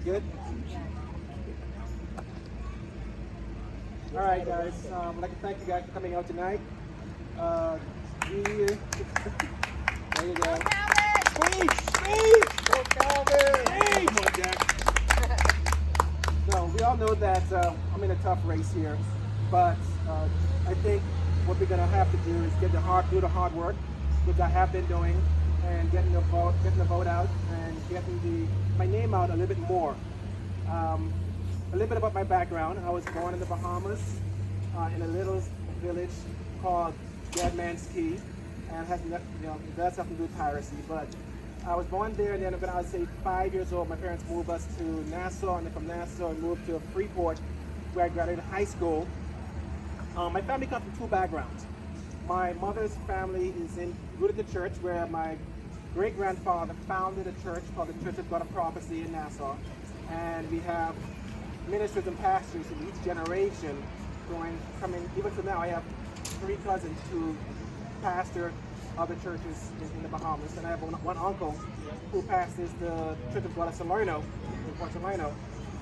Good? All right, guys. I'd like to thank you guys for coming out tonight. We, there you go. Speech! Speech! Go Calvin! Hey, come on, Jack. So, we all know that I'm in a tough race here, but I think what we're going to have to do is do the hard work, which I have been doing, and getting the vote out and getting my name out a little bit more. A little bit about my background. I was born in the Bahamas in a little village called Dead Man's Key, and it does have to do with piracy. But I was born there, and then when I was, say, 5 years old, my parents moved us to Nassau, and then from Nassau I moved to Freeport, where I graduated high school. My family comes from two backgrounds. My mother's family is rooted in the church, where my great-grandfather founded a church called the Church of God of Prophecy in Nassau, and we have ministers and pastors in each generation coming even to now. I have 3 cousins who pastor other churches in the Bahamas, and I have one uncle who pastors the Church of God of Salerno in Port Salerno.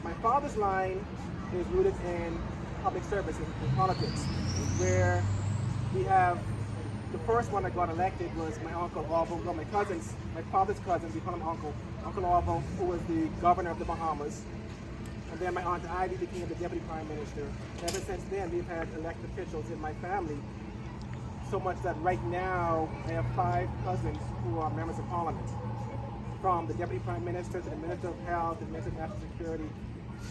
My father's line is rooted in public service in politics, where we have the first one that got elected was my uncle Orville. Well, my father's cousins, we call him Uncle Orville, who was the governor of the Bahamas. And then my Aunt Ivy became the deputy prime minister. And ever since then, we've had elected officials in my family, so much that right now I have 5 cousins who are members of parliament, from the deputy prime minister to the minister of health, the minister of national security.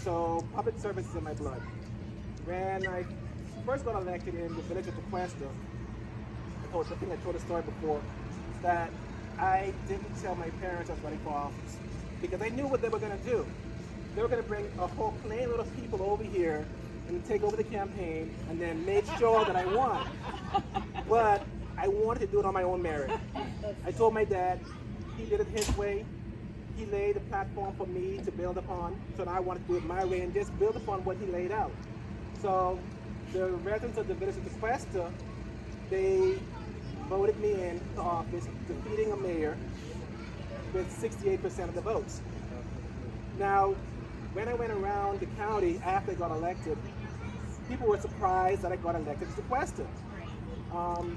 So public service is in my blood. When I first got elected in the village of Turnquest, I think I told the story before, that I didn't tell my parents I was running for office, because I knew what they were going to do. They were going to bring a whole plane of people over here and take over the campaign and then make sure that I won. But I wanted to do it on my own merit. I told my dad, he did it his way. He laid a platform for me to build upon, so I wanted to do it my way and just build upon what he laid out. So the residents of the village of Turnquest, they voted me into office, defeating a mayor with 68% of the votes. Now, when I went around the county after I got elected, people were surprised that I got elected to Turnquest.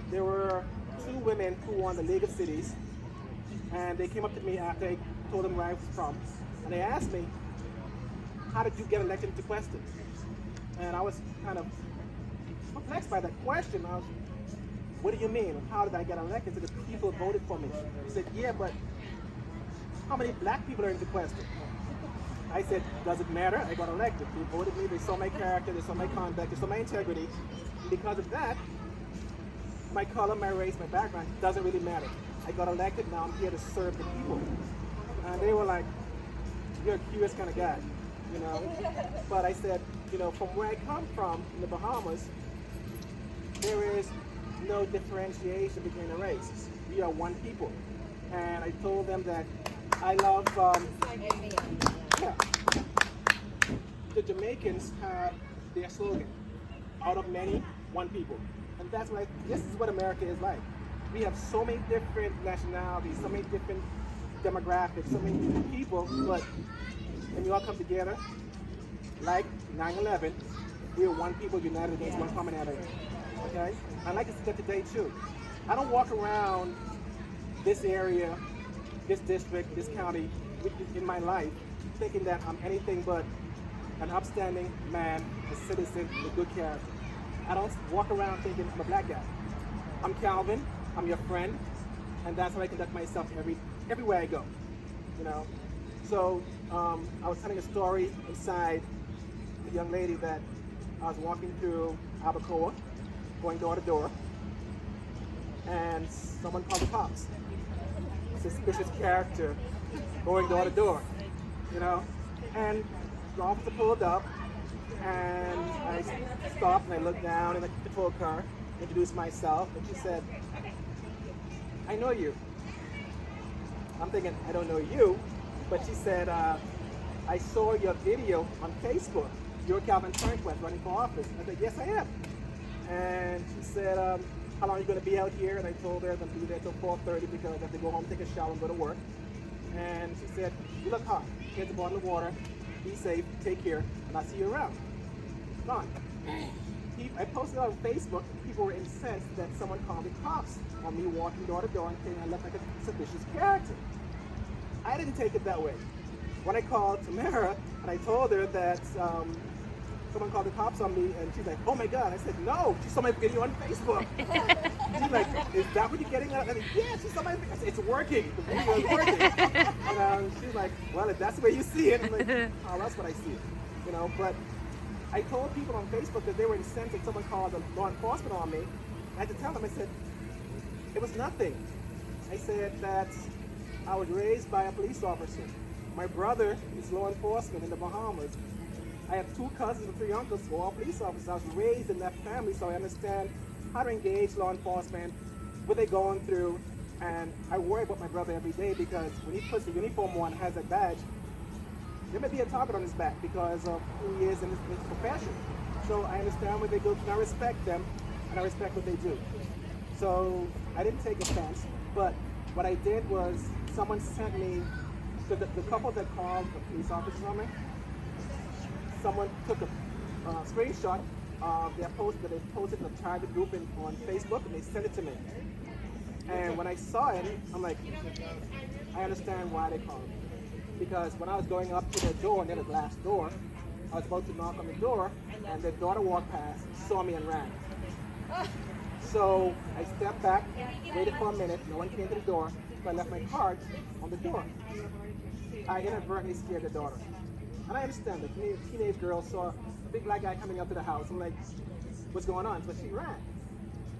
There were 2 women who won the League of Cities, and they came up to me after I told them where I was from, and they asked me, how did you get elected to Turnquest? And I was kind of perplexed by that question. I was, what do you mean? How did I get elected? So the people voted for me. He said, yeah, but how many black people are in Turnquest? I said, does it matter? I got elected. They voted me, they saw my character, they saw my conduct, they saw my integrity. And because of that, my color, my race, my background doesn't really matter. I got elected, now I'm here to serve the people. And they were like, you're a curious kind of guy, you know? But I said, you know, from where I come from, in the Bahamas, there is no differentiation between the races. We are one people. And I told them that I love, yeah. The Jamaicans have their slogan, out of many, one people. And that's what this is what America is like. We have so many different nationalities, so many different demographics, so many different people, but when you all come together, like 9/11, we are one people united against one common enemy. Okay? I like to see that today too. I don't walk around this area, this district, this county in my life thinking that I'm anything but an upstanding man, a citizen with good character. I don't walk around thinking I'm a black guy. I'm Calvin, I'm your friend, and that's how I conduct myself everywhere I go. You know? So I was telling a story inside the young lady that I was walking through Abacoa, going door to door, and someone called the cops. Suspicious character going door to door, you know? And the officer pulled up, and I stopped and I looked down in the patrol car, introduced myself, and she said, I know you. I'm thinking, I don't know you, but she said, I saw your video on Facebook. You're Calvin Turnquest running for office. I said, yes, I am. And she said, how long are you going to be out here? And I told her I'm going to be there till 4:30 because I have to go home, take a shower, and go to work. And she said, you look hot. Here's a bottle of water. Be safe. Take care. And I'll see you around. Gone. I posted on Facebook. People were incensed that someone called the cops on me walking door to door and saying I looked like a suspicious character. I didn't take it that way. When I called Tamara and I told her that someone called the cops on me, and she's like, "Oh my God!" I said, "No, she saw my video on Facebook." She's like, "Is that what you're getting at?" I said, "Yeah, she saw my video." I said, "It's working. The video is working." And she's like, "Well, if that's the way you see it," I'm like, "Oh, that's what I see." But I told people on Facebook that they were incensed that someone called the law enforcement on me. I had to tell them, I said, it was nothing. I said that I was raised by a police officer. My brother is law enforcement in the Bahamas. I have 2 cousins and 3 uncles who are all police officers. I was raised in that family, so I understand how to engage law enforcement, what they're going through, and I worry about my brother every day because when he puts the uniform on and has that badge, there may be a target on his back because of who he is in his profession. So I understand what they go through, and I respect them, and I respect what they do. So I didn't take offense, but what I did was someone sent me, the couple that called the police officers on me, someone took a screenshot of their post that they posted in a private group on Facebook, and they sent it to me. And when I saw it, I'm like, I understand why they called me. Because when I was going up to their door, and they had a glass door, I was about to knock on the door, and their daughter walked past, saw me, and ran. So I stepped back, waited for a minute, no one came to the door, so I left my card on the door. I inadvertently scared the daughter. And I understand that the teenage girl saw a big black guy coming up to the house. I'm like, what's going on? So she ran.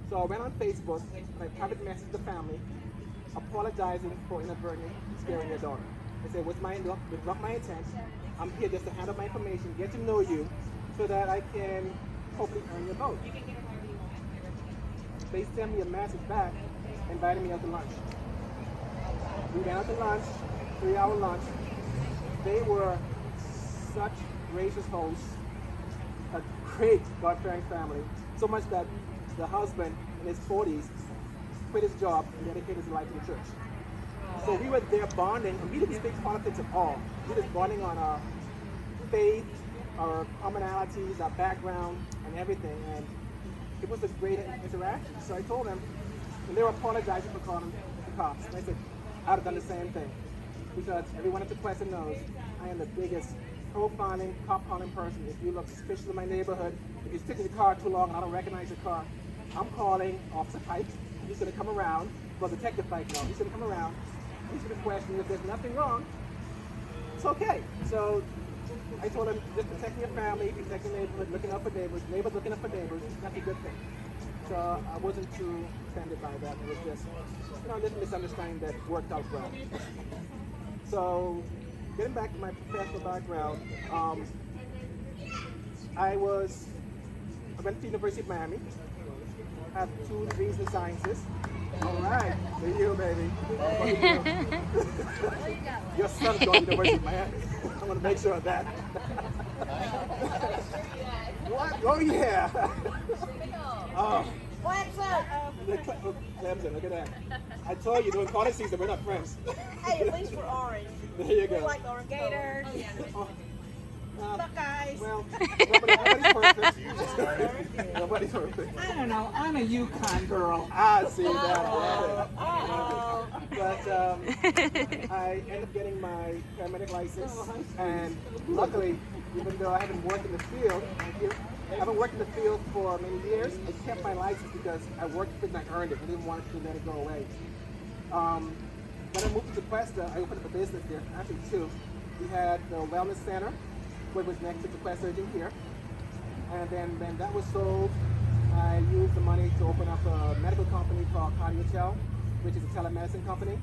So I went on Facebook, and I private messaged the family, apologizing for inadvertently scaring their daughter. I said, what's my intent? I'm here just to hand out my information, get to know you, so that I can hopefully earn your vote. They sent me a message back, inviting me out to lunch. We went out to lunch, 3-hour lunch. They were such gracious hosts, a great God-fearing family, so much that the husband in his 40s quit his job and dedicated his life to the church. So we were there bonding, and we didn't speak politics at all. We were just bonding on our faith, our commonalities, our background, and everything. And it was a great interaction. So I told them, and they were apologizing for calling the cops. And I said, I would have done the same thing. Because everyone at Turnquest knows I am the biggest profiling, cop calling person. If you look suspicious in my neighborhood, if you stick in the car too long and I don't recognize your car, I'm calling Officer Pike. He's going to come around. Well, Detective Pike, no. He's going to come around. He's going to question you. If there's nothing wrong, it's okay. So I told him, just protect your family, protect your neighborhood, looking out for neighbors looking out for neighbors, that's a good thing. So I wasn't too offended by that. It was just, just misunderstanding that worked out well. So getting back to my professional background, I went to the University of Miami, have 2 degrees in sciences. All right, for you, baby. Your son's going to the University of Miami. I want to make sure of that. What? Oh, yeah. Oh. What's up? Clemson, look at that. I told you, during college season, we're not friends. Hey, at least we're orange. There you We go. like orange gators. Buckeyes. Well, nobody's perfect. Nobody's perfect. I don't know. I'm a Yukon girl. I see that. But I ended up getting my paramedic license, and luckily, even though I haven't worked in the field, I haven't worked in the field for many years, I kept my license because I worked with it and I earned it. I didn't want to let it go away. When I moved to Turnquest, I opened up a business there, actually 2. We had the wellness center, which was next to Turnquest Urgent Care. And then when that was sold, I used the money to open up a medical company called Cardio, which is a telemedicine company,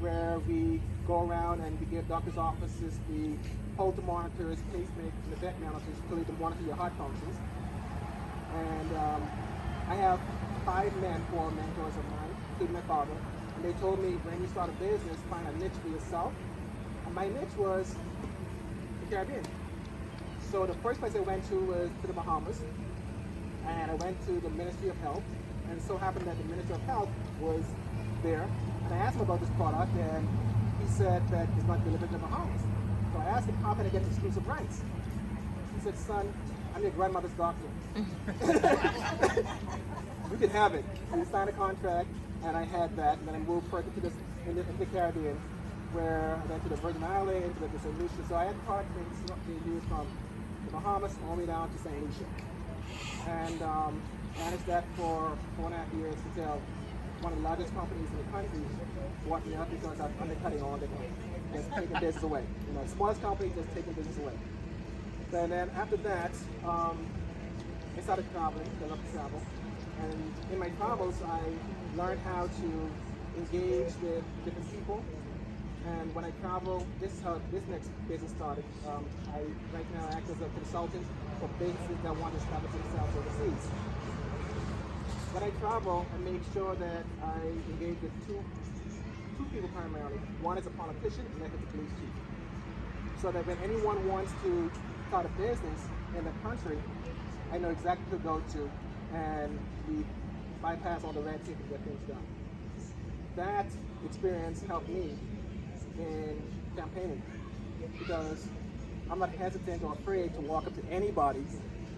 where we go around and we give doctors' offices the Holter monitors, pacemakers, and the vet monitors to monitor your heart functions. And I have 5 men who are mentors of mine, including my father. And they told me, when you start a business, find a niche for yourself. And my niche was the Caribbean. So the first place I went to was to the Bahamas. And I went to the Ministry of Health. And it so happened that the Ministry of Health was there. And I asked him about this product, and he said that it's not delivered to the Bahamas. So I asked him, how can I get exclusive rights? He said, son, I'm your grandmother's doctor. You can have it. And we signed a contract, and I had that, and then I moved further to into the Caribbean, where I went to the Virgin Islands, went to St. Lucia. So I had product being used from the Bahamas all the way down to St. Lucia. And managed that for 4.5 years until one of the largest companies in the country bought me up because I'm undercutting all the time. Just taking business away. You know, smallest company just taking business away. And then after that, I started traveling, because I love to travel. And in my travels, I learned how to engage with different people. And when I travel, this is how this next business started. I right now act as a consultant for businesses that want to establish themselves overseas. When I travel, I make sure that I engage with two people primarily. One is a politician, and the other is a police chief. So that when anyone wants to start a business in the country, I know exactly who to go to, and we bypass all the red tape and get things done. That experience helped me in campaigning, because I'm not hesitant or afraid to walk up to anybody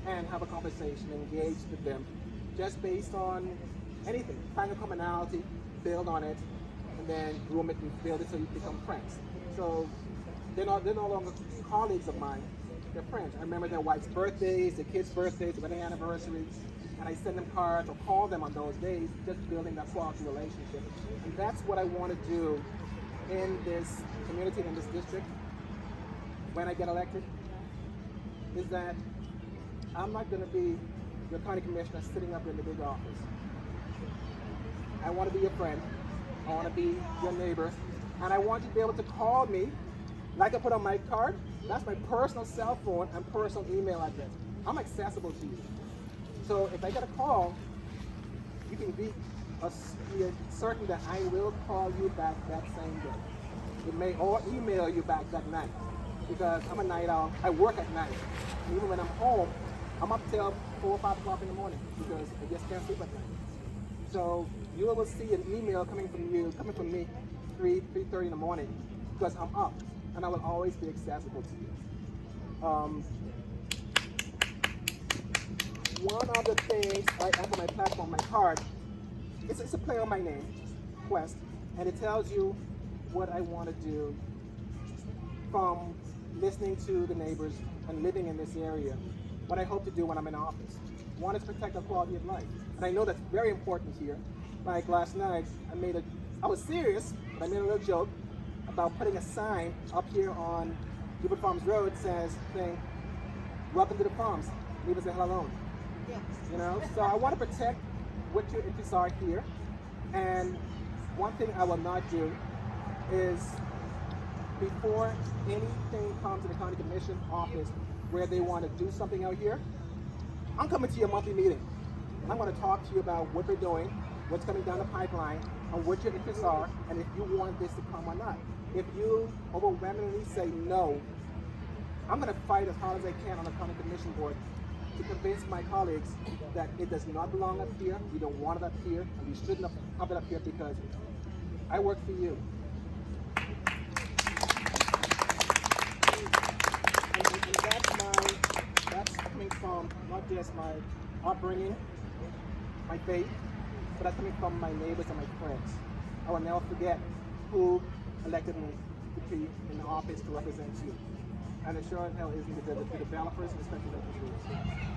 and have a conversation, engage with them, just based on anything. Find a commonality, build on it, and then groom it and build it so you become friends. So they're no longer colleagues of mine, they're friends. I remember their wife's birthdays, their kids' birthdays, their wedding anniversaries, and I send them cards or call them on those days, just building that quality relationship. And that's what I want to do in this community, in this district, when I get elected, is that I'm not going to be your county commissioner sitting up in the big office. I want to be your friend. I want to be your neighbor. And I want you to be able to call me, like I put on my card. That's my personal cell phone and personal email address. I'm accessible to you. So if I get a call, you can be certain that I will call you back that same day. It may or email you back that night, because I'm a night owl. I work at night. And even when I'm home, I'm up till 4 or 5 o'clock in the morning because I just can't sleep at night. So you will see an email coming from me, 3:30 in the morning, because I'm up, and I will always be accessible to you. One of the things I have on my platform, my card, it's a play on my name, Quest, and it tells you what I want to do from listening to the neighbors and living in this area, what I hope to do when I'm in office. One is protect the quality of life. And I know that's very important here. Like last night, I was serious, but I made a little joke about putting a sign up here on Gilbert Farms Road saying, welcome to the farms, leave us the hell alone. Yeah. You know, so I want to protect what your interests are here. And one thing I will not do is, before anything comes to the county commission office where they want to do something out here, I'm coming to your monthly meeting. And I'm going to talk to you about what they're doing, what's coming down the pipeline, and what your interests are, and if you want this to come or not. If you overwhelmingly say no, I'm going to fight as hard as I can on the county commission board to convince my colleagues that it does not belong up here, we don't want it up here, and we shouldn't have it up here because I work for you. And that's coming from not just my upbringing, my faith, but that's coming from my neighbors and my friends. I will never forget who elected me to be in the office to represent you. And it sure as hell isn't the developers and the special interest groups.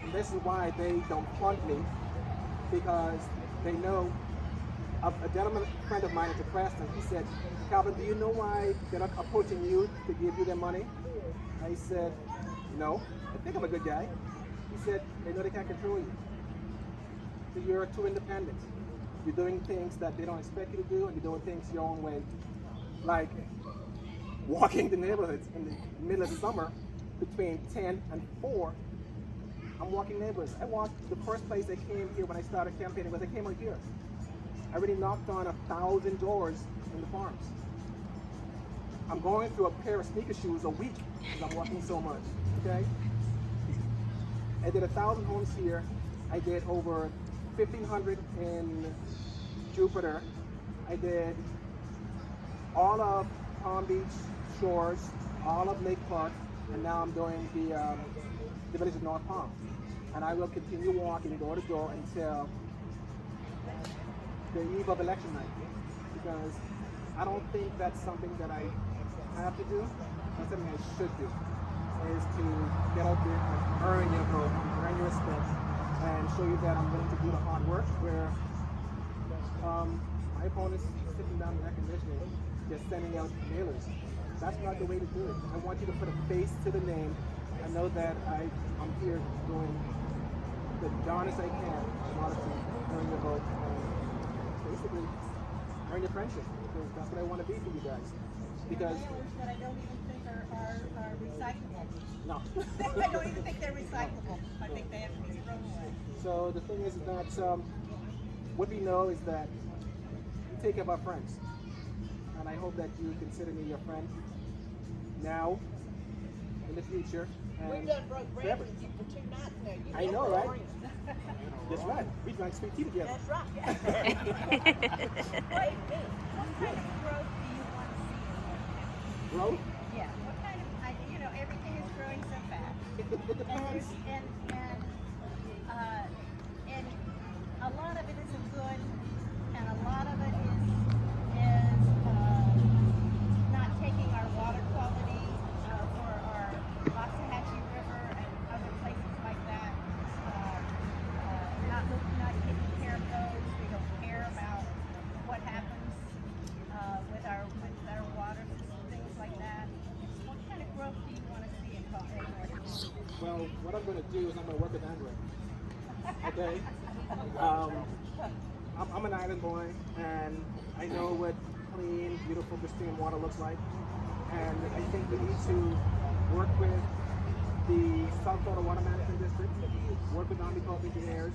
And this is why they don't fund me, because they know a gentleman, a friend of mine at the Preston, he said, Calvin, do you know why they're not approaching you to give you their money? I said, no, I think I'm a good guy. He said, they know they can't control you. So you're too independent. You're doing things that they don't expect you to do, and you're doing things your own way. Like walking the neighborhoods in the middle of the summer between 10 and 4. I'm walking neighborhoods. I walked, the first place I came here when I started campaigning was I came out here. I already knocked on 1,000 doors in the farms. I'm going through a pair of sneaker shoes a week because I'm walking so much, okay? I did 1,000 homes here. I did over 1,500 in Jupiter. I did all of Palm Beach shores, all of Lake Park, and now I'm doing the village of North Palm. And I will continue walking door to door until the eve of election night, because I don't think that's something that I have to do. That's something I should do, is to get out there and earn your vote, earn your respect, and show you that I'm willing to do the hard work where my opponent's sitting down in air conditioning, just sending out mailers. That's not the way to do it. I want you to put a face to the name. I know that I'm here doing the darnest I can in order to earn your vote and basically earn your friendship, because that's what I want to be for you guys. Because Mailers that I don't even think are recyclable. no. I don't even think they're recyclable. I think they have to be thrown away. So the thing is that what we know is that we take care of our friends, and I hope that you consider me your friend now, in the future, and We've done broke bread forever. with you for 2 nights now. You I get know, the right? orange. That's right. We drank sweet tea together. That's right. Wait a minute. What kind of growth do you want to see? Growth? Yeah. What kind of, everything is growing so fast. And a lot of it isn't good, and a lot of it is not taking our water quality for our Waxahachie River and other places like that. Not taking care of those. We don't care about what happens with our water system, things like that. What kind of growth do you want to see in North? Well, what I'm going to do is I'm going to work with Andre. Okay? I'm an island boy, and I know what clean, beautiful, pristine water looks like. And I think we need to work with the South Florida Water Management District, work with Army Corps of Engineers,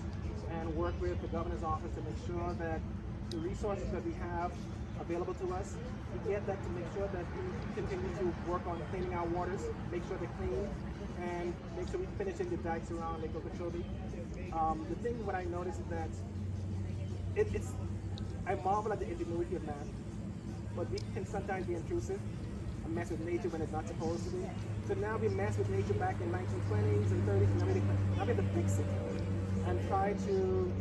and work with the governor's office to make sure that the resources that we have available to us, we get that to make sure that we continue to work on cleaning our waters, make sure they're clean, and make sure we finish in the dikes around Lake Okeechobee. The thing what I noticed is that I marvel at the ingenuity of man, but we can sometimes be intrusive and mess with nature when it's not supposed to be. So now we messed with nature back in 1920s and 30s, and now we have to fix it and try to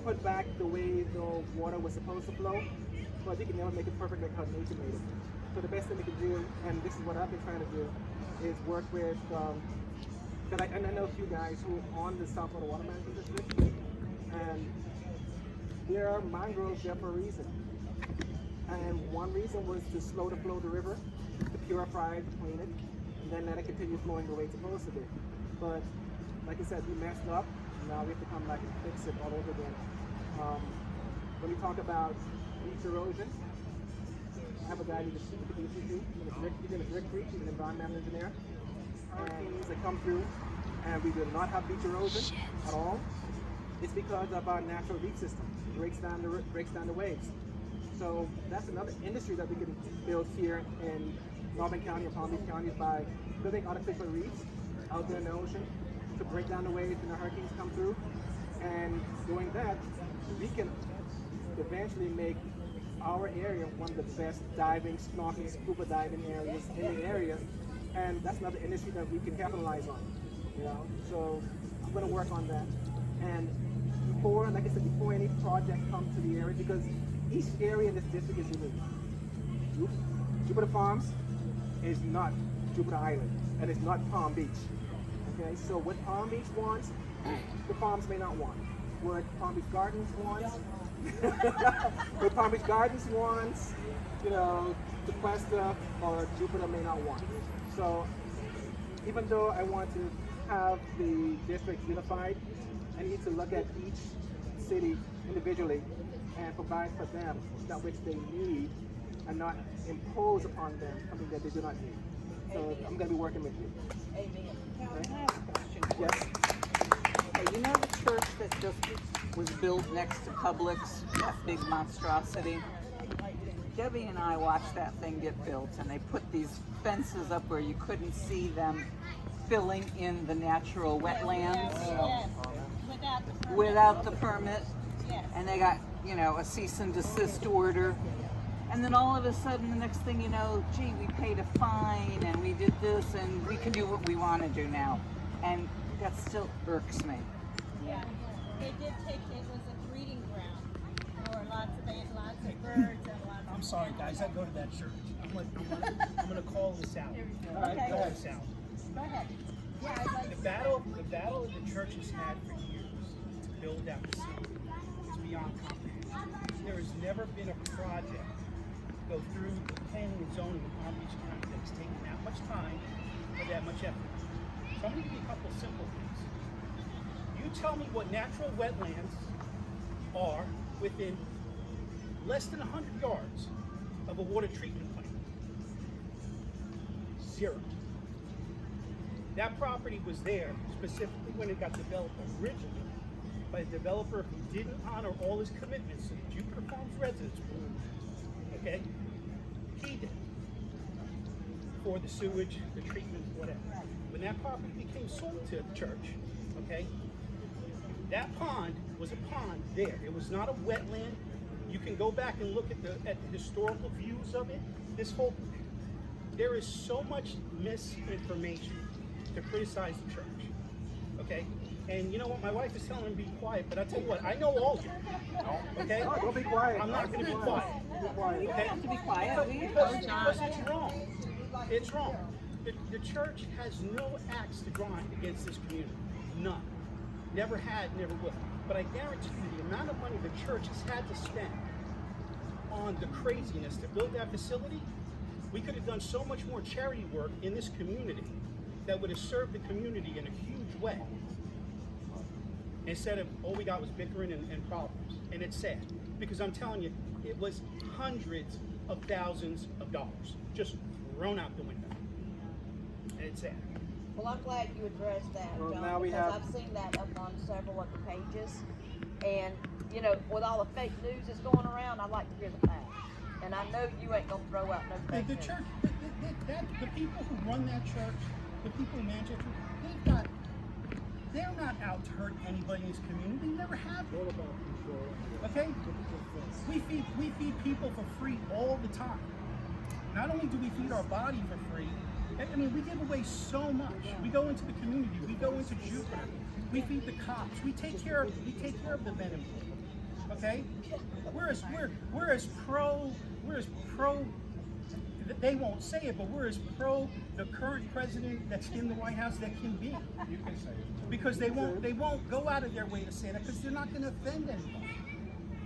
put back the way the water was supposed to flow, but we can never make it perfect like how nature made it. So the best thing we can do, and this is what I've been trying to do, is work with, and I know a few guys who are on the South Florida Water Management District, and there are mangroves there for a reason. And one reason was to slow the flow of the river, to purify it, to clean it, and then let it continue flowing the way it's supposed to be. But like I said, we messed up. Now we have to come back and fix it all over again. When we talk about beach erosion, I have a guy who's a BCC. He's in Rick Creek. He's an environmental engineer. Hurricanes that come through, and we do not have beach erosion at all. It's because of our natural reef system. It breaks down the waves. So that's another industry that we can build here in Northern County and Palm Beach counties by building artificial reefs out there in the ocean to break down the waves when the hurricanes come through. And doing that, we can eventually make our area one of the best diving, snorkeling, scuba diving areas in the area. And that's another industry that we can capitalize on. So I'm going to work on that. And before, like I said, before any project comes to the area, because each area in this district is unique. Jupiter Farms is not Jupiter Island, and it's not Palm Beach. Okay, so what Palm Beach wants, the farms may not want. What Palm Beach Gardens wants, what Palm Beach Gardens wants, Turnquest or Jupiter may not want. So even though I want to have the district unified, I need to look at each city individually and provide for them that which they need and not impose upon them something that they do not need. So I'm going to be working with you. Amen. Okay? I have a question for Yes. you. Okay, you know the church that just was built next to Publix, that big monstrosity? Debbie and I watched that thing get built, and they put these fences up where you couldn't see them filling in the natural wetlands Yes. without the permit. Yes. And they got, a cease and desist order. And then all of a sudden, the next thing you know, gee, we paid a fine and we did this and we can do what we want to do now. And that still irks me. Yeah, they did take, it was a breeding ground for lots of birds and lots of... I'm sorry, guys. I go to that church. I'm gonna call this out. Okay. Call this out. Go ahead. Yeah, I'd like The battle the church has had for years to build that facility is beyond comprehension. There has never been a project go through planning and zoning in Palm Beach County that's taken that much time or that much effort. So I'm going to give you a couple of simple things. You tell me what natural wetlands are within less than 100 yards of a water treatment plant. 0. That property was there specifically when it got developed originally by a developer who didn't honor all his commitments to the Jupiter Farms residents. Okay? He did. For the sewage, the treatment, whatever. When that property became sold to the church, okay, that pond was a pond there. It was not a wetland. You can go back and look at the historical views of it. There is so much misinformation to criticize the church. Okay? And you know what? My wife is telling me to be quiet, but I tell you what, I know all of you. Okay? No, don't be quiet. I'm not going to be quiet. quiet. You don't have to be quiet. Because it's wrong. It's wrong. The church has no axe to grind against this community. None. Never had, never will. But I guarantee you the amount of money the church has had to spend on the craziness to build that facility, we could have done so much more charity work in this community that would have served the community in a huge way. Instead of all we got was bickering and problems. And it's sad. Because I'm telling you, it was hundreds of thousands of dollars just thrown out the window. And it's sad. Well, I'm glad you addressed that, Well, John, now we because have- I've seen that up on several of the pages. And, you know, with all the fake news that's going around, I like to hear the facts. And I know you ain't going to throw out no fake The news. church, the people who run that church, the people who manage that church, they're not out to hurt anybody in this community. They never have been. Okay? We feed people for free all the time. Not only do we feed our body for free, I mean, we give away so much. We go into the community. We go into Jupiter. We feed the cops. We take care of the men and women. Okay? We're as pro. They won't say it, but we're as pro the current president that's in the White House that can be. You can say it. Because they won't go out of their way to say that because they're not going to offend anybody.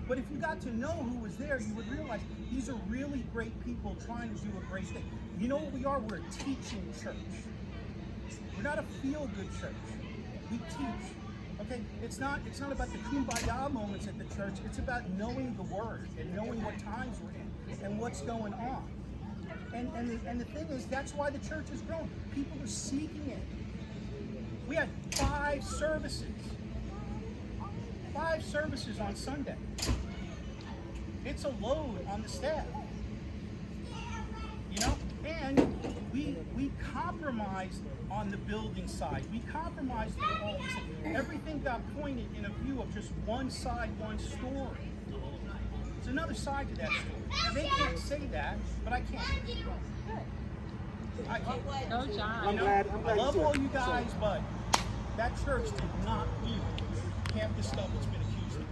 But if you got to know who was there, you would realize these are really great people trying to do a great thing. You know what we are? We're a teaching church. We're not a feel-good church. We teach. Okay? It's not about the kumbaya moments at the church. It's about knowing the word and knowing what times we're in and what's going on. And the thing is, that's why the church has grown. People are seeking it. We had 5 services. 5 services on Sunday. It's a load on the staff. You know? And we compromised on the building side. We compromised on all this. Everything got pointed in a view of just one side, one story. There's another side to that story. Now, they can't say that, but I can. I can. No, John. You know, I love all you guys, but that church did not do half the stuff that's been accused of.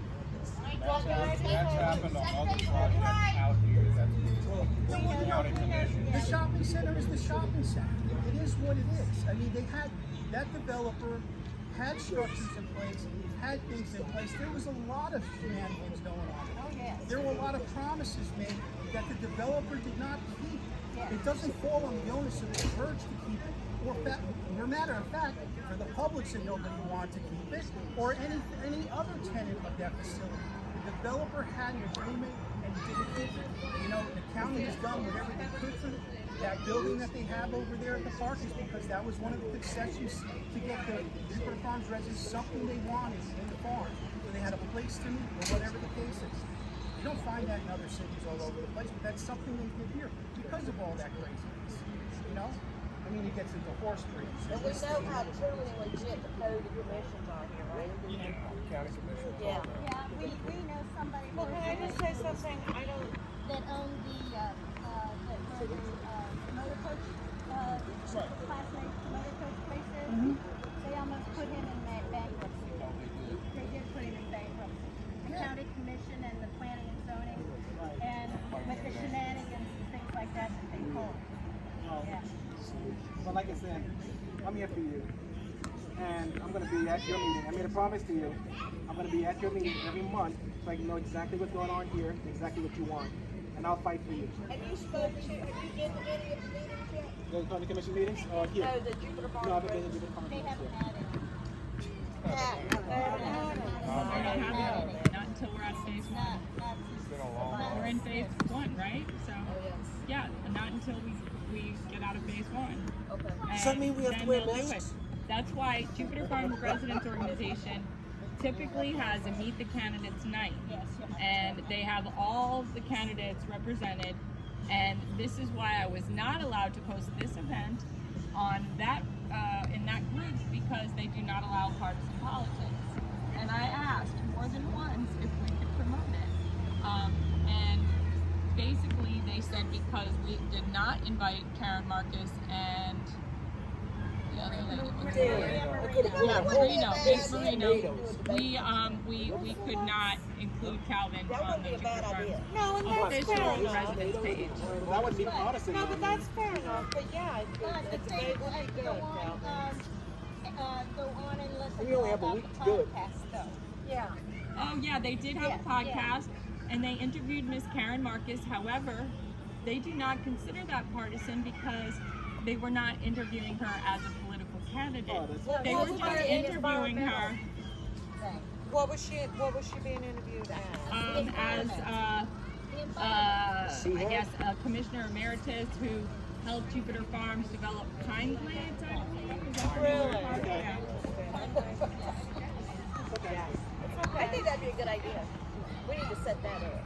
That's happened on other projects out here. That's county commission. The shopping center is the shopping center. It is what it is. I mean, they had that developer had structures in place, had things in place. There was a lot of shenanigans going on. Oh, yes. There were a lot of promises made that the developer did not keep. It doesn't fall on the onus of the church to keep it, or for matter of fact, for the public said nobody wanted to keep it, or any other tenant of that facility. The developer had an agreement and didn't keep it. You know, the county has done whatever they could for that building that they have over there at the park is because that was one of the concessions to get the Jupiter Farms residents something they wanted in the farm. So they had a place to meet, or whatever the case is. You don't find that in other cities all over the place, but that's something they did here because of all that craziness. You know? I mean, it gets into horse breeds. And we know how truly legit the code of commissions are here, right? County commission. Yeah. Yeah, we know somebody. Well, can I just say something? I don't that own the motor coach, classmate motor coach places. They almost put him in bankruptcy. They did put him in bankruptcy. The county commission and the planning and zoning, and with the shenanigans and things like that that they pulled. Yeah. But like I said, I'm here for you. And I'm going to be at your meeting. I made a promise to you. I'm going to be at your meeting every month so I can know exactly what's going on here, exactly what you want. And I'll fight for you. Have you been to any of the meetings yet? The county commission meetings? Here. No, the Jupiter Farms. No, I've been to Jupiter Farms. They haven't had it. Not until we're at phase one. We're in phase one, right? So, yeah, not until we get out of phase one. Okay. Does that mean we have to wear masks? That's why Jupiter Farms Residents Organization typically has a Meet the Candidates night. And they have all the candidates represented. And this is why I was not allowed to post this event on that in that group, because they do not allow partisan politics. And I asked more than once if we could promote it. And basically they said because we did not invite Karen Marcus and the other lady, Marino, we could not include Calvin on the Jupiter Farms official residence page. That would be partisan. No, but that's fair enough. But yeah, it's a very good. Go on and listen. We only have a week to do it. Podcast, though. Yeah. Oh yeah, they did have a podcast, and they interviewed Miss Karen Marcus. However, they do not consider that partisan because they were not interviewing her as a political candidate. They were just interviewing her What was she being interviewed as? I guess a commissioner emeritus who helped Jupiter Farms develop pine glades, I believe. Is that her name? Really? Yeah. I think that'd be a good idea. We need to set that up.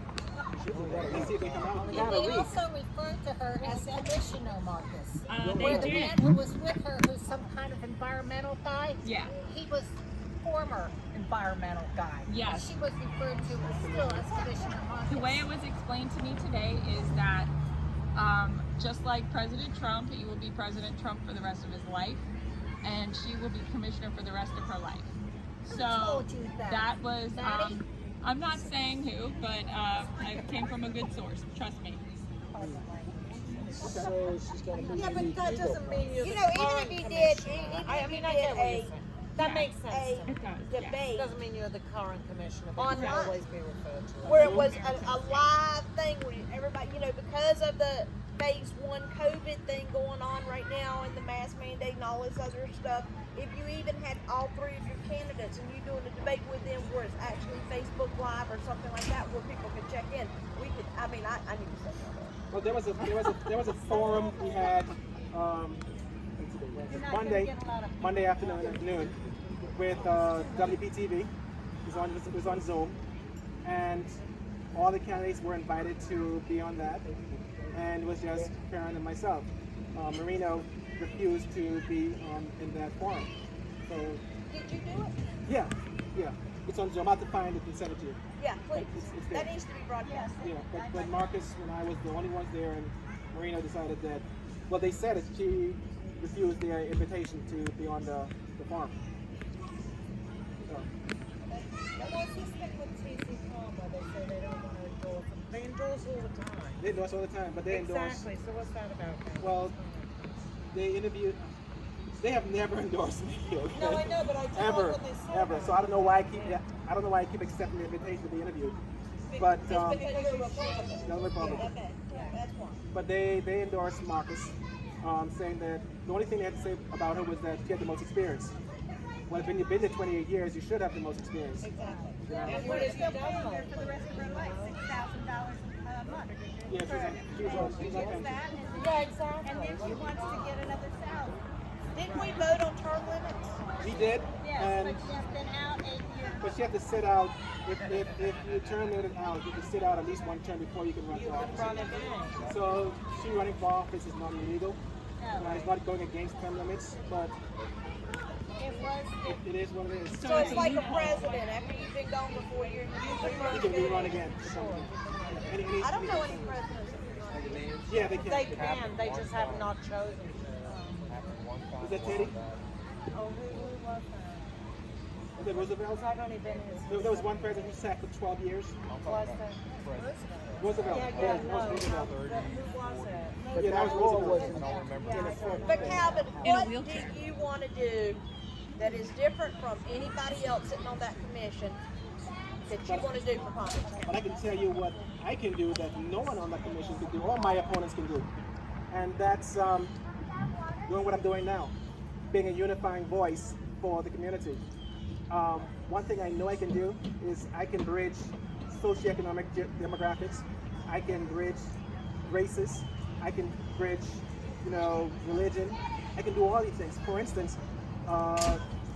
Let's see if they come out. And they also referred to her as Commissioner Marcus. They Where the did. man who was with her, who's some kind of environmental guy, Yeah. he was former environmental guy. Yes. She was referred to as still as Commissioner Marcus. The way it was explained to me today is that just like President Trump, he will be President Trump for the rest of his life, and she will be commissioner for the rest of her life. So told you that? that was, Maddie? I'm not saying who, but it came from a good source, trust me. So she's got to move. Yeah, but that doesn't mean you're You the know, even current if he commissioner. did, even I if he mean, I did get what you're a saying. That Yeah. makes sense. It does, yeah. Debate Doesn't mean you're the current commissioner, but On you can what? always be referred to. where it was a live thing where everybody, because of the phase one COVID thing going on right now and the mask mandate and all this other stuff, if you even had all three of your candidates and you doing a debate with them where it's actually Facebook Live or something like that where people could check in, we could, I need to set that up. Well, there was a forum we had Monday afternoon at noon with WPTV. It was on Zoom, and all the candidates were invited to be on that, and it was just Karen and myself. Marino refused to be in that forum. So Did you do it? yeah. It's on Zoom. I'm about to find it and send it to you. Yeah, please. It's there. That needs to be broadcast. Yeah, but Marcus and I was the only ones there, and Marino decided that, well, they said it, she refused their invitation to be on the farm. So, And what's this thing with TC Palmer? They say they don't want to endorse them. They endorse all the time. they endorse all the time, but they endorse, Exactly. So what's that about? well, they have never endorsed me, okay? No, I know, but I do Ever, love what they say ever. about So I don't know why I keep accepting the invitation to be interviewed. But, Because you're Republican. no Republican. Okay, yeah, that's one. But they endorsed Marcus, saying that the only thing they had to say about her was that she had the most experience. Well, if you've been there 28 years, you should have the most experience. Exactly. And we're still paying her for the rest of her life, $6,000 a month. Yeah, she's on pension. That, Yeah, exactly. and then she wants to get another salary. Didn't we vote on term limits? We did, Yes, and but she's been out 8 years. but you have to sit out. If you term it out, you have to sit out at least one term before you can run for office. Run again. So she running for office is not illegal. No. It's not going against term limits, but It was, it is what it is. So it's like a president. After you've been gone for 4 years, you can You run can again. rerun again. Sure. I don't know any presidents that cannot do it. Yeah, they can. They can, they just have not chosen to. Was that Teddy? Oh, who was that? Was it Roosevelt? I don't even his. There was one president who sat for 12 years. Was that? Roosevelt. Yeah, Was no. Roosevelt. Who was it? Yeah, that was Roosevelt. But Calvin, In a what do wheelchair. you want to do that is different from anybody else sitting on that commission that you want to do for Palm Beach County? But I can tell you what I can do that no one on that commission can do, or my opponents can do. And that's doing what I'm doing now, being a unifying voice for the community. One thing I know I can do is I can bridge socioeconomic demographics. I can bridge races. I can bridge, religion. I can do all these things. For instance,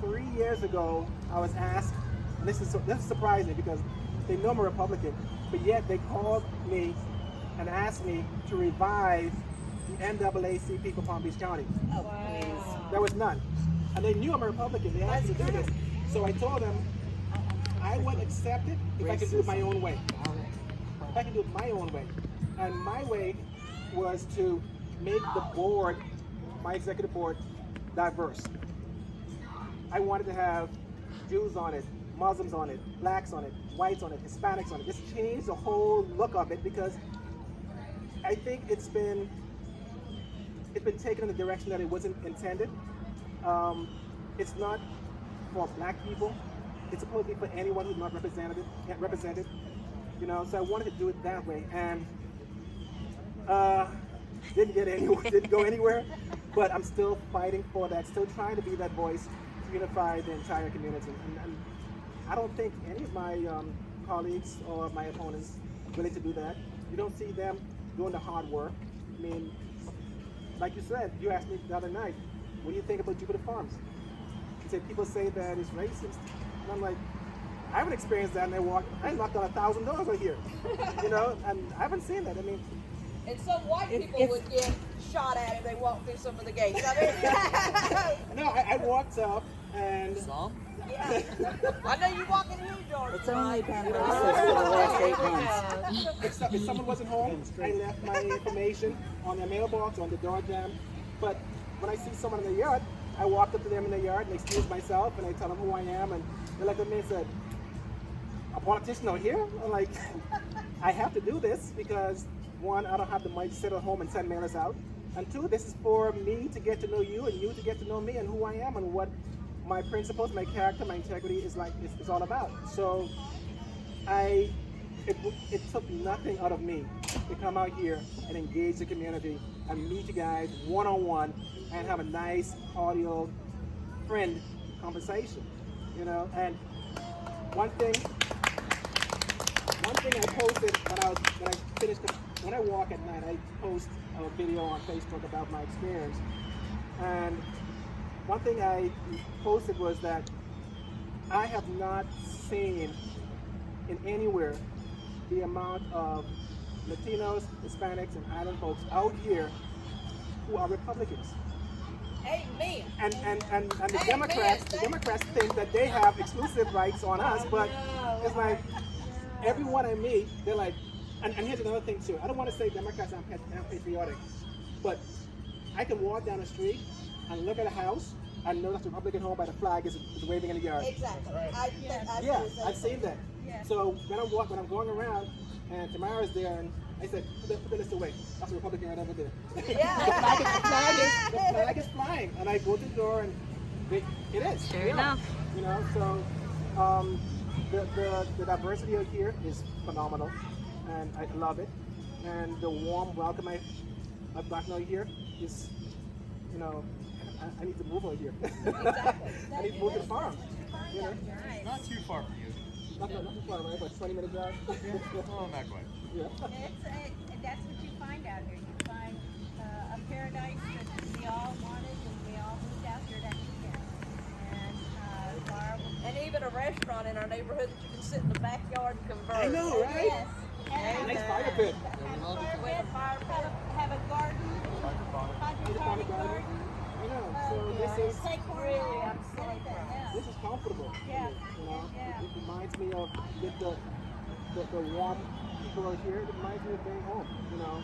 3 years ago, I was asked, and this surprised me because they know I'm a Republican, but yet they called me and asked me to revive the NAACP for Palm Beach County. Oh, please. There was none. And they knew I'm a Republican. They asked me to do this. So I told them I would accept it if I could do it my own way. If I could do it my own way. And my way was to make the board, my executive board, diverse. I wanted to have Jews on it, Muslims on it, blacks on it, whites on it, Hispanics on it. Just change the whole look of it because I think it's been taken in the direction that it wasn't intended. It's not for black people. It's supposed to be for anyone who's not represented. So I wanted to do it that way, and didn't go anywhere. But I'm still fighting for that. Still trying to be that voice to unify the entire community. And I don't think any of my colleagues or my opponents willing to do that. You don't see them doing the hard work. I mean, like you said, you asked me the other night, what do you think about Jupiter Farms? You said people say that it's racist. And I'm like, I haven't experienced that, and I knocked on $1,000 right here, and I haven't seen that. I mean, And some white people would get shot at if they walked through some of the gates. I mean, no, I walked up and yeah. I know you walk in here, George. It's only been for the last 8 months. if someone wasn't home, I left my information on their mailbox, on the door jam. But when I see someone in the yard, I walked up to them in the yard and excused myself, and I tell them who I am, and they looked at me and said, "A politician out here?" I'm like, I have to do this because one, I don't have the money to sit at home and send mailers out, and two, this is for me to get to know you and you to get to know me and who I am and what my principles, my character, my integrity is all about. So it took nothing out of me to come out here and engage the community and meet you guys one-on-one and have a nice audio friend conversation, and one thing I posted when I walk at night, I post a video on Facebook about my experience, and one thing I posted was that I have not seen in anywhere the amount of Latinos, Hispanics, and island folks out here who are Republicans. Amen. And the Democrats think that they have exclusive rights on us, but it's like everyone I meet, they're like, and here's another thing too. I don't want to say Democrats aren't patriotic, but I can walk down the street and look at a house and know that's a Republican home by the flag is waving in the yard. Exactly. I've seen that. Yeah. So when I'm going around and Tamara's there, and I said, put the list away. That's a Republican right over there. Yeah. the flag is flying, and I go to the door, and it is. Sure enough. So the diversity out here is phenomenal, and I love it. And the warm welcome I've gotten out here is, I need to move out here. I need to move to the farm. Not too far from you. Not too far, right? About 20-minute drive. Well, not quite. Yeah. That's what you find out here. You find a paradise that we all wanted, and we all moved out here that weekend. And even a restaurant in our neighborhood that you can sit in the backyard and converse. I know, right? Yes. And Nice fire pit. have a garden, hydroponic garden. I know. So Take really, I'm so this is comfortable. Yeah. It reminds me of the warm people are here, it reminds me of being home. You know,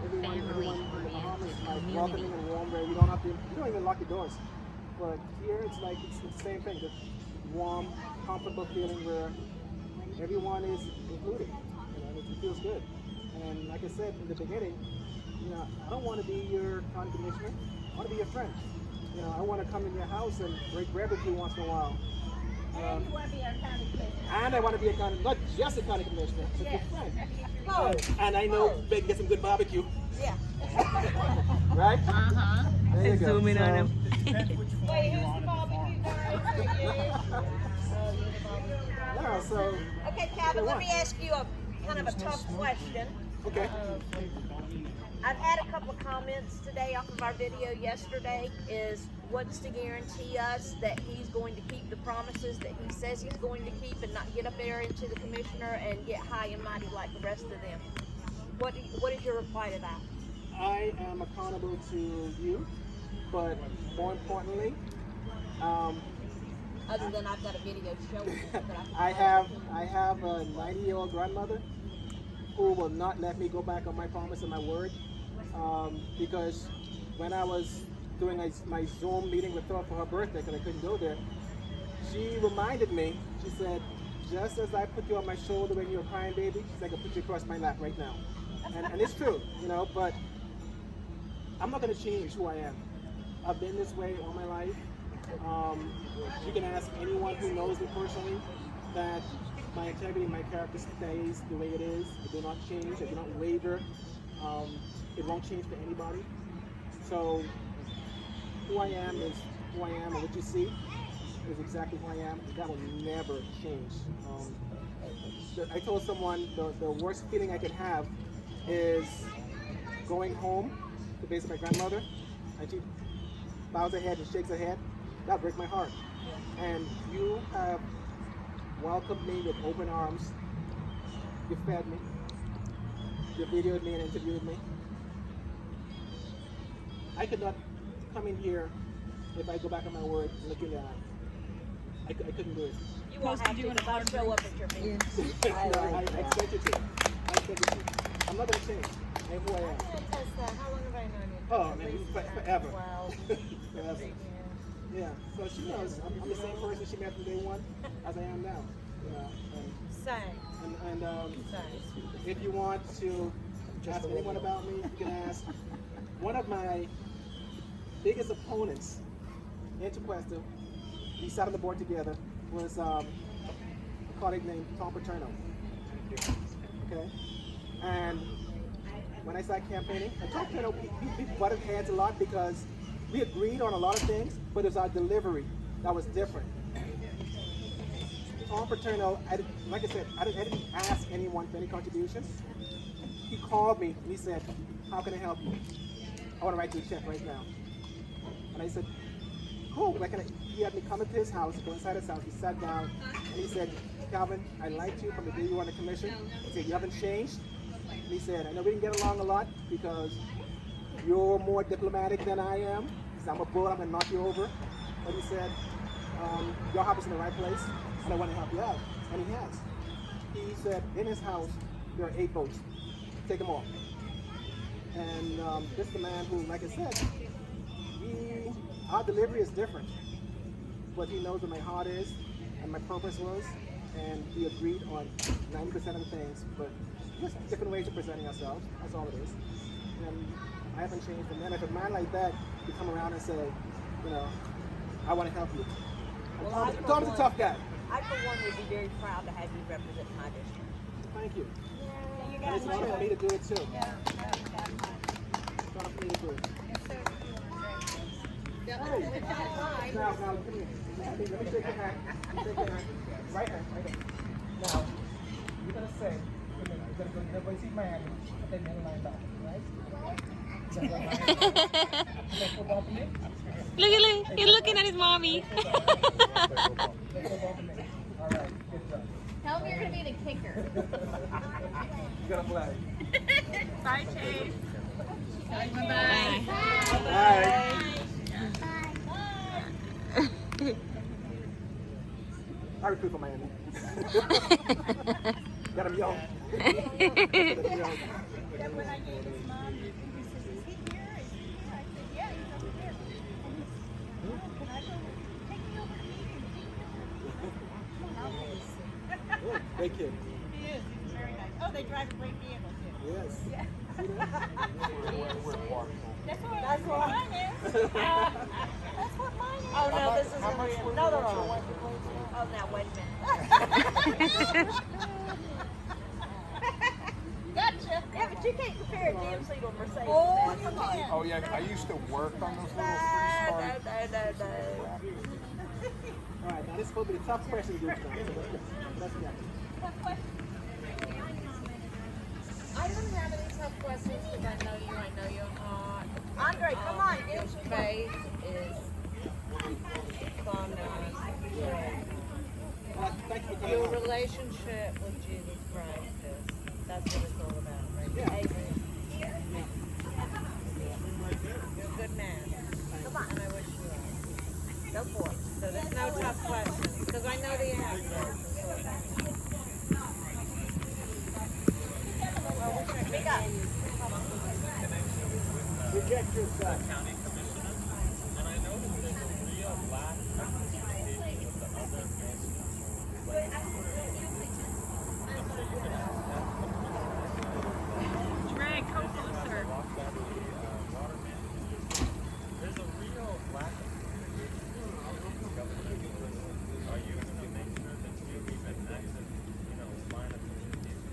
everyone in the Bahamas is like welcoming and warm, where you don't even lock your doors. But here it's like it's the same thing, the warm, comfortable feeling where everyone is included. You know, it feels good. And like I said in the beginning, you know, I don't want to be your county commissioner. I want to be your friend. You know, I want to come in your house and break bread with you once in a while. And you want to be our county commissioner. And I want to be a county, not just a county commissioner, but Yes. your friend. Oh, And I know they can get some good barbecue, yeah. right? Uh-huh. There you go. Zoom in on him. Depends which phone Wait, you're who's on the at the phone. barbecue guy? Yeah, so, Okay, Calvin, let me ask you a kind of a tough question. okay. I've had a couple of comments today off of our video yesterday. Is what's to guarantee us that he's going to keep the promises that he says he's going to keep and not get up there into the commissioner and get high and mighty like the rest of them? What is your reply to that? I am accountable to you, but more importantly, Other than I've got a video showing it that I have a 90-year-old grandmother who will not let me go back on my promise and my word, because when I was doing my Zoom meeting with her for her birthday, because I couldn't go there, she reminded me, she said, just as I put you on my shoulder when you were crying, baby, she's like, I put you across my lap right now. And it's true, you know, but I'm not going to change who I am. I've been this way all my life. You can ask anyone who knows me personally that my integrity, my character stays the way it is. I do not change. I do not waver. It won't change for anybody. So who I am is who I am, and what you see is exactly who I am. That will never change. I told someone the worst feeling I could have is going home to visit my grandmother, and she bows her head and shakes her head. That breaks my heart. And you have welcomed me with open arms. You fed me. You videoed me and interviewed me. I could not come in here if I go back on my word and look in the eye. I couldn't do it. You won't have to because I'll show up at your meeting. I expect you to. I expect you to. I'm not going to change. I am who I am. How long have I known you? Oh, man, forever. Wow. Forever. Yeah, so she knows I'm the same person she met from day one as I am now. You know, Same. and Same. if you want to ask anyone about me, you can ask one of my biggest opponents in Turnquest. We sat on the board together. Was a colleague named Tom Paterno. Okay, and when I started campaigning, and Tom Paterno, we butted heads a lot because we agreed on a lot of things, but it was our delivery that was different. Tom Paterno, like I said, I didn't ask anyone for any contributions. He called me and he said, how can I help you? I want to write you a check right now. And I said, cool. He had me come into his house, go inside his house. He sat down and he said, Calvin, I liked you from the day you were on the commission. He said, you haven't changed. And he said, I know we didn't get along a lot because you're more diplomatic than I am. He said, I'm a bull, I'm going to knock you over. But he said, your heart is in the right place, and I want to help you out. And he has. He said, in his house, there are 8 votes. Take them all. And this is the man who, like I said, our delivery is different. But he knows where my heart is and my purpose was, and we agreed on 90% of the things, but just different ways of presenting ourselves. That's all it is. And I haven't changed from then. If a man like that could come around and say, you know, I want to help you. Well, Tom's a tough guy. I, for one, would be very proud to have you represent my district. Thank you. You And got it's an honor for me to do it too. It's an honor for me to do it. Now, come here. Let me shake your hand. Shake your hand. Right hand, right hand. Now, you're going to say, you're going to see my hand, and then you're going to line down, right? Look, he's looking at his mommy. All right, good job. Tell him you're going to be the kicker. You got a flag. Bye, Chase. Bye. Bye. I recruit for Miami. Got him young. That when I gave his mom, he says, "Is he here? Is he here?" I said, "Yeah, he's over here." And he said, "Oh, can I go? Take me over to meet him." Come on, I'll listen. Yeah, great kid. He is. He's very nice. Oh, they drive a great vehicle too. Yes. Yeah. We're partial. That's what mine is. That's what mine is. Oh no, this is How much real. were No, you they're at your wrong. wedding place? Oh, now wait a minute. Gotcha. Yeah, but you can't compare a GMC to a Mercedes. Oh, now. you Come on. can. Oh yeah, I used to work on those No, little no, three-star. no. All right, now this is supposed to be a tough question to do tonight. Let's go. Tough question. I don't have any tough questions because I know you. Andre, come on, give us some Faith is gone Thank you for coming Your on. relationship with Jesus Christ that's what it's all about, right? Yeah. You're a good man. Come on. And I wish you well. Go for it. So there's no tough questions because I know the answer. Speak up. Reject yourself. Drag, come closer. There's a real lack of communication. Are you going to make sure that you even exit, line of communication?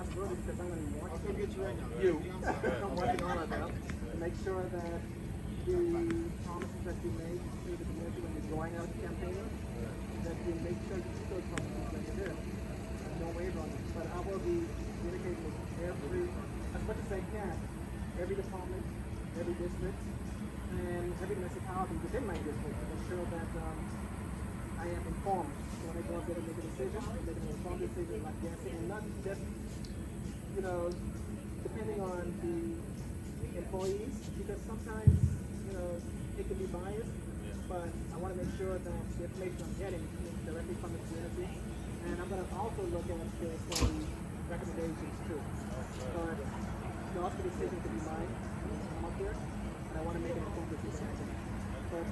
Absolutely, because I'm going to be watching you. I'm working on it now. To make sure that the promises that you made to the community when you're going out campaigning, that you make sure you keep those promises that you did. No waiver on it. But I will be communicating with as much as I can, every department, every district, and every municipality within my district to ensure that I am informed when I go out there to make a decision, make an informed decision like dancing, and not just, depending on the employees, because sometimes, it can be biased, but I want to make sure that the information I'm getting is directly from the community, and I'm going to also look at the employee recommendations too. But the ultimate decision to be mine, I'm up there, and I want to make an informed decision. But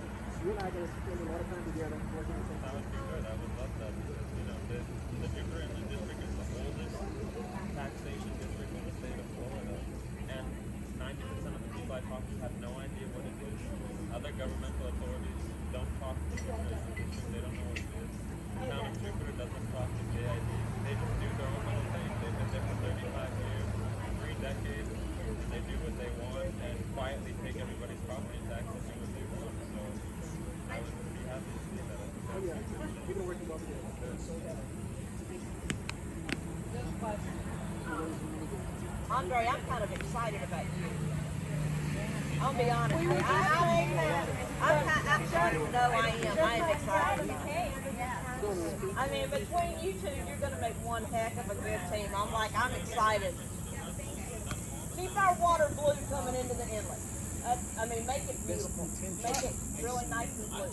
you and I are going to spend a lot of time together working on things. That would be good. I would love that because, the Jupiter Inland District is the oldest taxation district in the state of Florida. And 90% of the people I talk to have no idea what it is. Other governmental authorities don't talk to the Jupiter District. They don't know what it is. The town of Jupiter doesn't talk to JID. They just do their own little thing. They've been there for 35 years, 3 decades. They do what they want and quietly take everybody's property tax and do what they want. So I would be happy to see that. Oh yeah, we've been working well together. Andre, I'm kind of excited about you. I'll be honest. I'm sure no, I am. I am excited about you. I mean, between you two, you're going to make one heck of a good team. I'm excited. Keep our water blue coming into the inlet. Make it beautiful. Make it really nice and blue.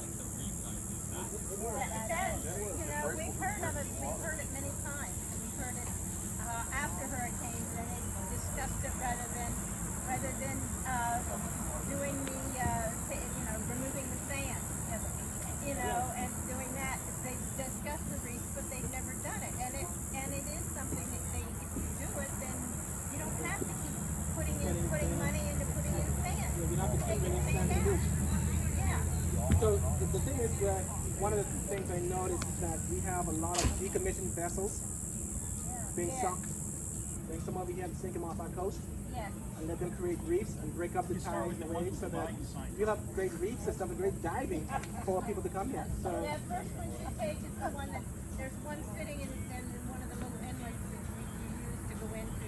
We've heard of it. We've heard it many times. We've heard it after hurricanes, and they discussed it rather than doing the removing the sand. And doing that. They've discussed the reef, but they've never done it. And it is something that if you do it, then you don't have to keep putting money into putting in sand. You're not Take taking the any sand time to out. do. Yeah. So the thing is that one of the things I noticed is that we have a lot of decommissioned vessels being sunk. Then some of you have to sink them off our coast Yes. and let them create reefs and break up the tides and the waves so that you'll have great reef systems and great diving for people to come here. So That first one she takes is the one that there's one sitting in one of the little inlets that you use to go into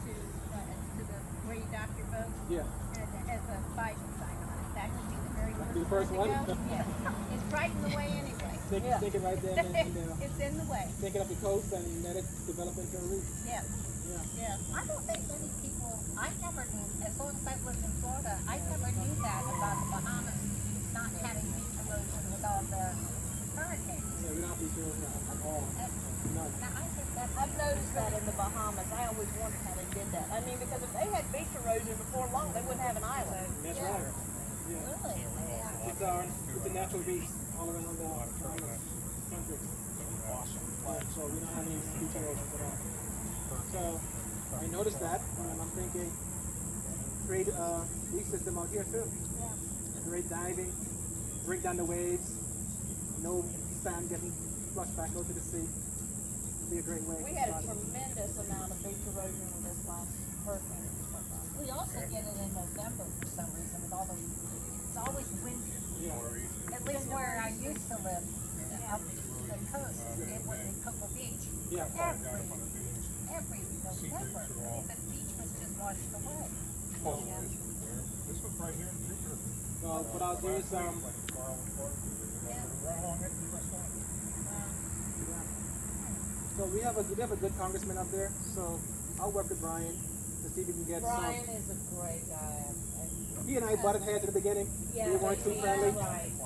to the where you dock your boat. yeah. And as a Biden sign on it. That would be the very first, Be the first one. one? To go. Yes. It's right in the way anyway. Sink it right there and It's in the way. sink it up the coast and let it develop into a reef. Yes. Yeah. Yes. I don't think many people, I never knew, as long as I lived in Florida, I never knew that about the Bahamas not having reef erosion with all the hurricanes. Yeah, we're not be sure at all. I've noticed that in the Bahamas. I always wondered how they did that. I mean, because if they had beach erosion before long, they wouldn't have an island. That's right. Yeah. Really? It's a natural beach all around the country. So we don't have any beach erosion at all. So I noticed that, and I'm thinking, create a beach system out here too. Great diving, bring down the waves, no sand getting flushed back out to the sea. It'd be a great way. We had a tremendous amount of beach erosion in this last hurricane. We also get it in November for some reason with all the, it's always windy. Yeah. At least where I used to live, up the coast, it was in Cocoa Beach. Yeah. Every November, the beach was just washed away. This was right here in Jupiter. Well, what I'll do is so we have a good congressman up there. So I'll work with Brian to see if we can get Brian some. is a great guy. He and I butted heads at the beginning. We weren't too friendly,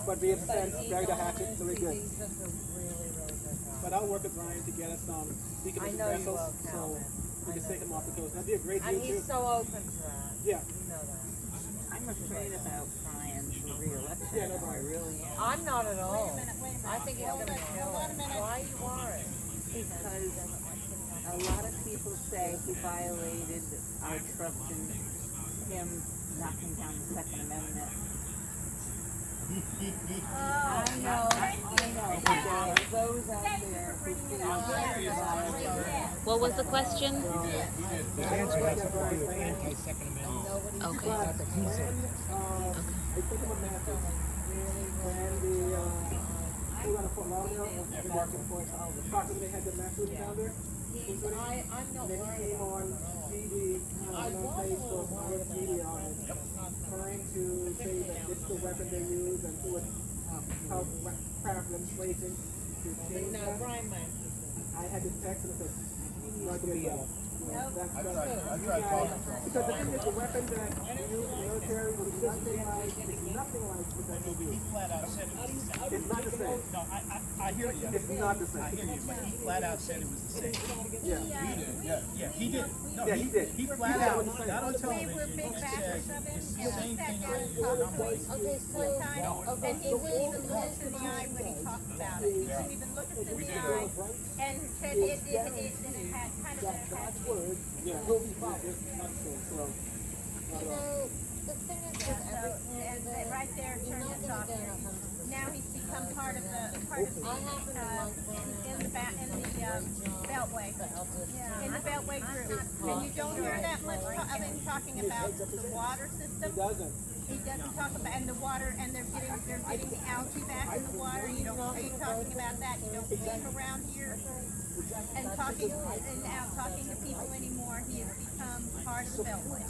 but we have since buried the hatchet, so we're good. He's just a really, really good guy. But I'll work with Brian to get us some decommissioned I know you vessels, will, so Calvin. we can take them off the coast. That'd be a great And deal too. he's so open to that. Yeah. You know that. I'm afraid about Brian for re-election. Yeah, no I problem. really am. I'm not at all. Wait a minute. I think he's going to kill it. Why are you worried? Because a lot of people say he violated our trust in him knocking down the Second Amendment. I know, but there are those out there who feel that he violated. What was the question? His answer has to do with anti-Second Amendment. Okay. But when I think of a method, when the who ran a Fort Lauderdale, talking they had the master down there. I'm not Then he worried. came on TV, on Facebook, on media, trying to say that it's the weapon they use and who would help craft legislation to change No, that. Brian might. I had to text him and said, not to be I tried talking to him. because the thing is, the weapon that we use in the military is nothing like what that they do. He flat out said it was the same. It's not the same. No, I hear you. It's not the I hear same. you, but he flat out said it was the same. Yeah. Yeah, he did. No, Yeah, he did. He flat said it out, was the same. not on We television, were big he backers said of him, it's the and we same sat thing. down and I'm talked like, Okay, so, one time, and he wouldn't even look us in the eye when he talked about it. He wouldn't even look us in the eye, and said it had kind of a God's word, yeah, he'll be fine. It's not the same. So, not at all. the thing is So, and right there turned us off. Now he's become part of the in the beltway. In the beltway group. And you don't hear that much of him talking about the water system. He doesn't. He doesn't talk about and the water and they're getting the algae back in the water. You don't see him talking about that. You don't see him around here and talking to people anymore. He has become part of the beltway.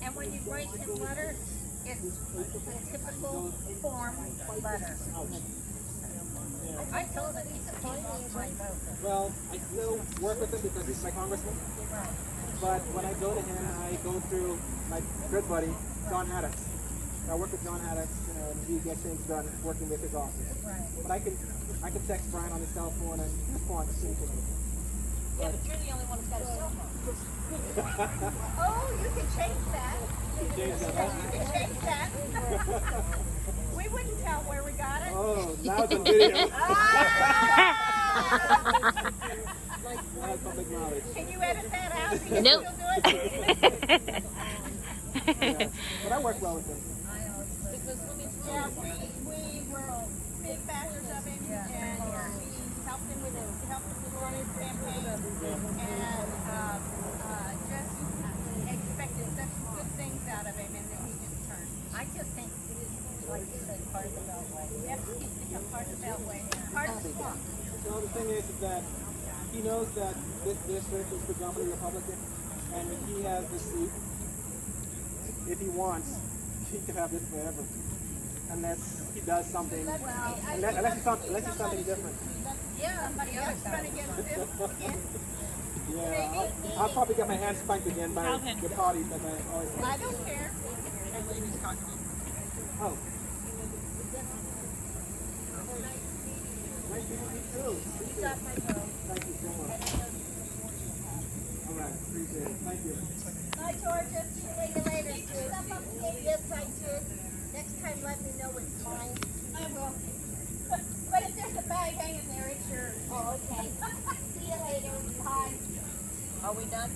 And when you write him letters, it's the typical form letter. I told him he's a my vote. Well, I still work with him because he's my congressman. But when I go to him, I go through my good buddy, John Haddix. I work with John Haddix, and he gets things done working with his office. But I can text Brian on his cell phone and respond to anything. Yeah, but you're the only one who's got a cell phone. Oh, you can change that. You can change that. We wouldn't tell where we got it. Oh, now it's a video. Now it's public knowledge. Can you edit that out? Can you Nope. still do it? Yeah. But I work well with him. Yeah, we were big backers of him, and we helped him run his campaign, and just expected such good things out of him, and then he just turned. I just think, like you said, part of the beltway. Yep, he's become part of the beltway, part of the swamp. So the thing is that he knows that this district is predominantly Republican, and if he has the seat, if he wants, he can have this forever, unless he does something, unless he's something different. Yeah, somebody else trying to get him again. Yeah, I'll probably get my hands spanked again by the party that I always I don't care. Oh. Nice to meet you too. You got my vote. Thank you so much. Appreciate it. Thank you. Bye, Georgia. See you later, Sis. Yes, I did. Next time, let me know it's mine. I will. But if there's a bag hanging there, it's yours. Oh, okay. See you later. Bye. Are we done?